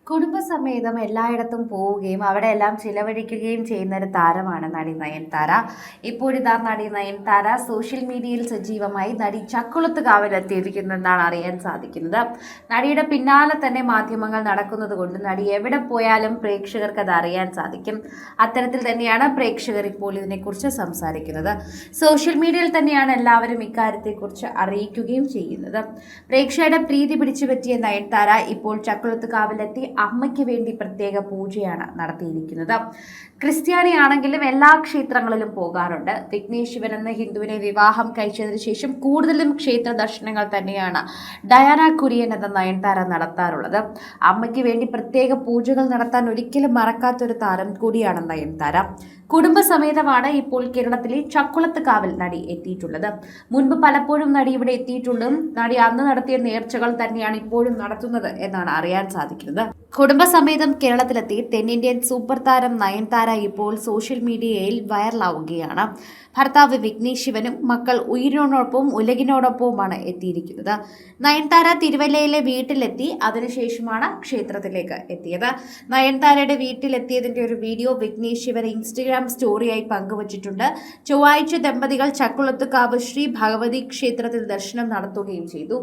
കുടുംബസമേതം എല്ലായിടത്തും പോവുകയും അവിടെയെല്ലാം ചിലവഴിക്കുകയും ചെയ്യുന്ന ഒരു താരമാണ് നടി നയൻതാര. ഇപ്പോഴിതാ നടി നയൻതാര സോഷ്യൽ മീഡിയയിൽ സജീവമായി നടി ചക്കുളത്തുകാവിലെത്തിയിരിക്കുന്നെന്നാണ് അറിയാൻ സാധിക്കുന്നത്. നടിയുടെ പിന്നാലെ തന്നെ മാധ്യമങ്ങൾ നടക്കുന്നത് കൊണ്ട് നടി എവിടെ പോയാലും പ്രേക്ഷകർക്ക് അത് അറിയാൻ സാധിക്കും. അത്തരത്തിൽ തന്നെയാണ് പ്രേക്ഷകർ ഇപ്പോൾ ഇതിനെക്കുറിച്ച് സംസാരിക്കുന്നത്. സോഷ്യൽ മീഡിയയിൽ തന്നെയാണ് എല്ലാവരും ഇക്കാര്യത്തെക്കുറിച്ച് അറിയിക്കുകയും ചെയ്യുന്നത്. പ്രേക്ഷകരുടെ പ്രീതി പിടിച്ചുപറ്റിയ നയൻതാര ഇപ്പോൾ ചക്കുളത്തുകാവിലെത്തി അമ്മയ്ക്ക് വേണ്ടി പ്രത്യേക പൂജയാണ് നടത്തിയിരിക്കുന്നത്. ക്രിസ്ത്യാനിയാണെങ്കിലും എല്ലാ ക്ഷേത്രങ്ങളിലും പോകാറുണ്ട്. വിഘ്നേഷ് ശിവൻ എന്ന ഹിന്ദുവിനെ വിവാഹം കഴിച്ചതിന് ശേഷം കൂടുതലും ക്ഷേത്ര ദർശനങ്ങൾ തന്നെയാണ് ഡയാന കുര്യൻ എന്ന നയൻതാര നടത്താറുള്ളത്. അമ്മയ്ക്ക് വേണ്ടി പ്രത്യേക പൂജകൾ നടത്താൻ ഒരിക്കലും മറക്കാത്തൊരു താരം കൂടിയാണ് നയൻതാര. കുടുംബസമേതമാണ് ഇപ്പോൾ കേരളത്തിലെ ചക്കുളത്തുകാവിൽ നടി എത്തിയിട്ടുള്ളത്. മുൻപ് പലപ്പോഴും നടി ഇവിടെ എത്തിയിട്ടുണ്ടും നടി അന്ന് നടത്തിയ നേർച്ചകൾ തന്നെയാണ് ഇപ്പോഴും നടത്തുന്നത് എന്നാണ് അറിയാൻ സാധിക്കുന്നത്. കുടുംബസമേതം കേരളത്തിലെത്തി തെന്നിന്ത്യൻ സൂപ്പർ താരം നയൻതാര ഇപ്പോൾ സോഷ്യൽ മീഡിയയിൽ വൈറലാവുകയാണ്. ഭർത്താവ് വിഘ്നേഷ് ശിവനും മക്കൾ ഉയിരിനോടൊപ്പം ഉലകിനോടൊപ്പവുമാണ് എത്തിയിരിക്കുന്നത്. നയൻതാര തിരുവല്ലയിലെ വീട്ടിലെത്തി അതിനുശേഷമാണ് ക്ഷേത്രത്തിലേക്ക് എത്തിയത്. നയൻതാരയുടെ വീട്ടിലെത്തിയതിന്റെ ഒരു വീഡിയോ വിഘ്നേഷ് ശിവൻ ഇൻസ്റ്റഗ്രാം സ്റ്റോറിയായി പങ്കുവച്ചിട്ടുണ്ട്. ചൊവ്വാഴ്ച ദമ്പതികൾ ചക്കുളത്തുകാവ് ശ്രീ ഭഗവതി ക്ഷേത്രത്തിൽ ദർശനം നടത്തുകയും ചെയ്തു.